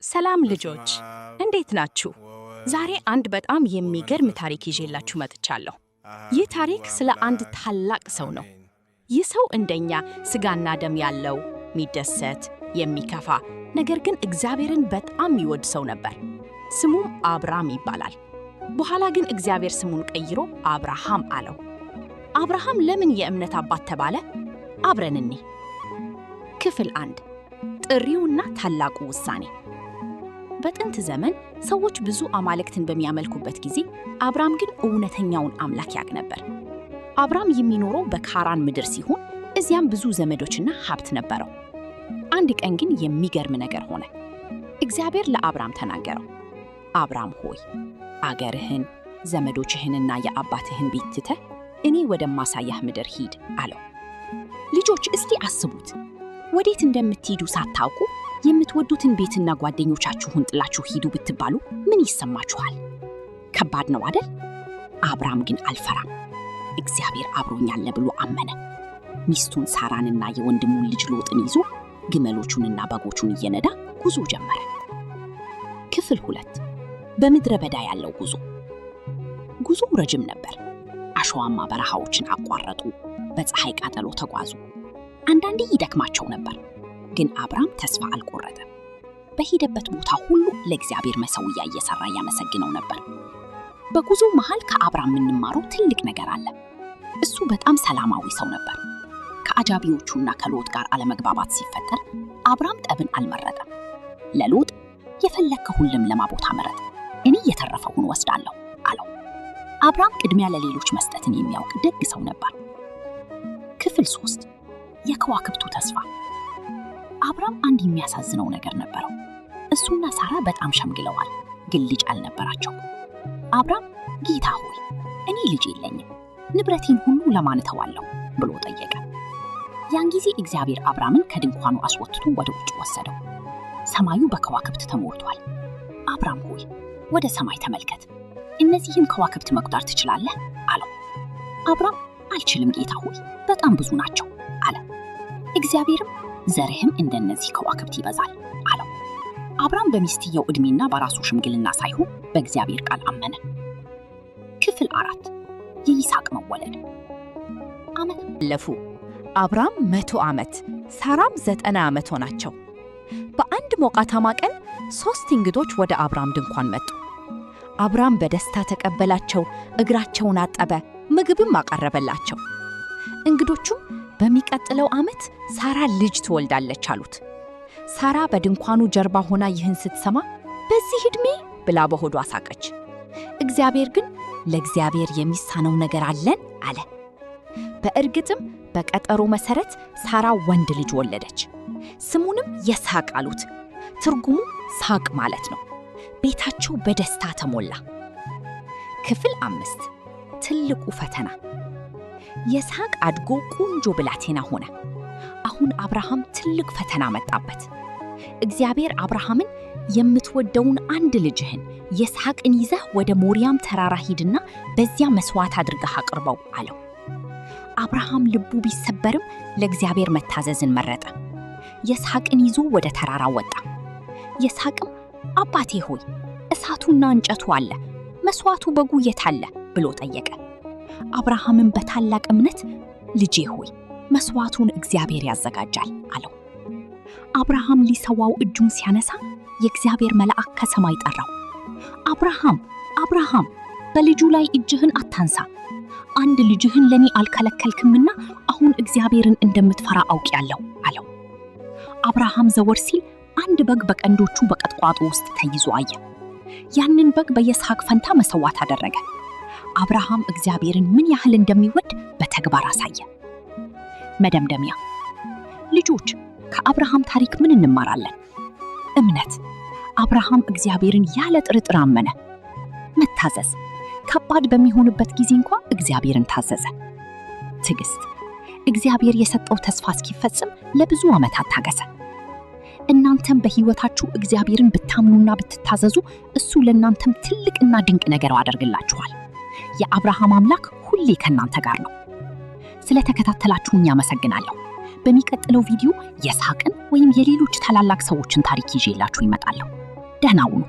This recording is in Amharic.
ሰላም ልጆች እንዴት ናችሁ? ዛሬ አንድ በጣም የሚገርም ታሪክ ይዤላችሁ መጥቻለሁ። ይህ ታሪክ ስለ አንድ ታላቅ ሰው ነው። ይህ ሰው እንደኛ ስጋና ደም ያለው፣ የሚደሰት፣ የሚከፋ ነገር ግን እግዚአብሔርን በጣም የሚወድ ሰው ነበር። ስሙም አብርሃም ይባላል። በኋላ ግን እግዚአብሔር ስሙን ቀይሮ አብርሃም አለው። አብርሃም ለምን የእምነት አባት ተባለ? አብረን እንይ። ክፍል 1 ጥሪውና ታላቁ ውሳኔ። በጥንት ዘመን ሰዎች ብዙ አማልክትን በሚያመልኩበት ጊዜ አብርሃም ግን እውነተኛውን አምላክ ያውቅ ነበር። አብርሃም የሚኖረው በካራን ምድር ሲሆን እዚያም ብዙ ዘመዶችና ሀብት ነበረው። አንድ ቀን ግን የሚገርም ነገር ሆነ። እግዚአብሔር ለአብርሃም ተናገረው። አብርሃም ሆይ አገርህን፣ ዘመዶችህንና የአባትህን ቤት ትተህ እኔ ወደማሳያህ ምድር ሂድ አለው። ልጆች እስቲ አስቡት፣ ወዴት እንደምትሄዱ ሳታውቁ የምትወዱትን ቤትና ጓደኞቻችሁን ጥላችሁ ሂዱ ብትባሉ ምን ይሰማችኋል? ከባድ ነው አይደል? አብርሃም ግን አልፈራም። እግዚአብሔር አብሮኛል ብሎ አመነ። ሚስቱን ሳራንና የወንድሙን ልጅ ሎጥን ይዞ ግመሎቹንና በጎቹን እየነዳ ጉዞ ጀመረ። ክፍል 2 በምድረ በዳ ያለው ጉዞ። ጉዞው ረጅም ነበር። አሸዋማ በረሃዎችን አቋረጡ። በፀሐይ ቃጠሎ ተጓዙ። አንዳንዴ ይደክማቸው ነበር። ግን አብርሃም ተስፋ አልቆረጠም። በሄደበት ቦታ ሁሉ ለእግዚአብሔር መሠዊያ እየሰራ ያመሰግነው ነበር። በጉዞው መሃል ከአብርሃም የምንማረው ትልቅ ነገር አለ። እሱ በጣም ሰላማዊ ሰው ነበር። ከአጃቢዎቹና ከሎጥ ጋር አለመግባባት ሲፈጠር አብርሃም ጠብን አልመረጠም። ለሎጥ የፈለከውን ለምለም ቦታ መረጥ፣ እኔ የተረፈውን ወስዳለሁ አለው። አብርሃም ቅድሚያ ለሌሎች መስጠትን የሚያውቅ ደግ ሰው ነበር። ክፍል 3 የከዋክብቱ ተስፋ። አብርሃም አንድ የሚያሳዝነው ነገር ነበረው። እሱና ሳራ በጣም ሸምግለዋል፣ ግን ልጅ አልነበራቸው። አብርሃም ጌታ ሆይ እኔ ልጅ የለኝም፣ ንብረቴን ሁሉ ለማን እተዋለሁ ብሎ ጠየቀ። ያን ጊዜ እግዚአብሔር አብርሃምን ከድንኳኑ አስወጥቶ ወደ ውጭ ወሰደው። ሰማዩ በከዋክብት ተሞልቷል። አብርሃም ሆይ ወደ ሰማይ ተመልከት፣ እነዚህን ከዋክብት መቁጠር ትችላለህ አለው። አብርሃም አልችልም ጌታ ሆይ በጣም ብዙ ናቸው አለ። እግዚአብሔርም ዘርህም እንደነዚህ ከዋክብት ይበዛል አለው። አብርሃም በሚስትየው ዕድሜና በራሱ ሽምግልና ሳይሆን በእግዚአብሔር ቃል አመነ። ክፍል 4 የይስሐቅ መወለድ። ዓመት አለፉ። አብርሃም 100 ዓመት፣ ሳራም 90 ዓመት ሆናቸው። በአንድ ሞቃታማ ቀን 3 እንግዶች ወደ አብርሃም ድንኳን መጡ። አብርሃም በደስታ ተቀበላቸው፣ እግራቸውን አጠበ፣ ምግብም አቀረበላቸው። እንግዶቹም በሚቀጥለው ዓመት ሳራ ልጅ ትወልዳለች አሉት። ሳራ በድንኳኑ ጀርባ ሆና ይህን ስትሰማ በዚህ ዕድሜ ብላ በሆዷ ሳቀች። እግዚአብሔር ግን ለእግዚአብሔር የሚሳነው ነገር አለን አለ። በእርግጥም በቀጠሮ መሠረት ሳራ ወንድ ልጅ ወለደች። ስሙንም ይስሐቅ አሉት። ትርጉሙ ሳቅ ማለት ነው። ቤታቸው በደስታ ተሞላ። ክፍል 5 ትልቁ ፈተና። ይስሐቅ አድጎ ቆንጆ ብላቴና ሆነ። አሁን አብርሃም ትልቅ ፈተና መጣበት። እግዚአብሔር አብርሃምን የምትወደውን አንድ ልጅህን ይስሐቅን ይዘህ ወደ ሞሪያም ተራራ ሂድና በዚያ መስዋዕት አድርገህ አቅርበው አለው። አብርሃም ልቡ ቢሰበርም ለእግዚአብሔር መታዘዝን መረጠ። ይስሐቅን ይዞ ወደ ተራራ ወጣ። ይስሐቅም አባቴ ሆይ እሳቱና እንጨቱ አለ፣ መስዋዕቱ በጉ የት አለ ብሎ ጠየቀ። አብርሃምን በታላቅ እምነት ልጄ ሆይ መስዋዕቱን እግዚአብሔር ያዘጋጃል አለው። አብርሃም ሊሰዋው እጁን ሲያነሳ የእግዚአብሔር መልአክ ከሰማይ ጠራው። አብርሃም አብርሃም፣ በልጁ ላይ እጅህን አታንሳ። አንድ ልጅህን ለኔ አልከለከልክምና አሁን እግዚአብሔርን እንደምትፈራ አውቄያለሁ አለው። አብርሃም ዘወር ሲል አንድ በግ በቀንዶቹ በቀጥቋጦ ውስጥ ተይዞ አየ። ያንን በግ በይስሐቅ ፈንታ መሰዋት አደረገ። አብርሃም እግዚአብሔርን ምን ያህል እንደሚወድ በተግባር አሳየ። መደምደሚያ። ልጆች ከአብርሃም ታሪክ ምን እንማራለን? እምነት። አብርሃም እግዚአብሔርን ያለ ጥርጥር አመነ። መታዘዝ። ከባድ በሚሆንበት ጊዜ እንኳን እግዚአብሔርን ታዘዘ። ትዕግስት። እግዚአብሔር የሰጠው ተስፋ እስኪፈጽም ለብዙ ዓመታት ታገሰ። እናንተም በሕይወታችሁ እግዚአብሔርን ብታምኑና ብትታዘዙ እሱ ለእናንተም ትልቅና ድንቅ ነገር ያደርግላችኋል። የአብርሃም አምላክ ሁሌ ከእናንተ ጋር ነው። ስለተከታተላችሁኝ አመሰግናለሁ። በሚቀጥለው ቪዲዮ ይስሐቅን ወይም የሌሎች ታላላቅ ሰዎችን ታሪክ ይዤላችሁ ይመጣለሁ። ደህና ሁኑ።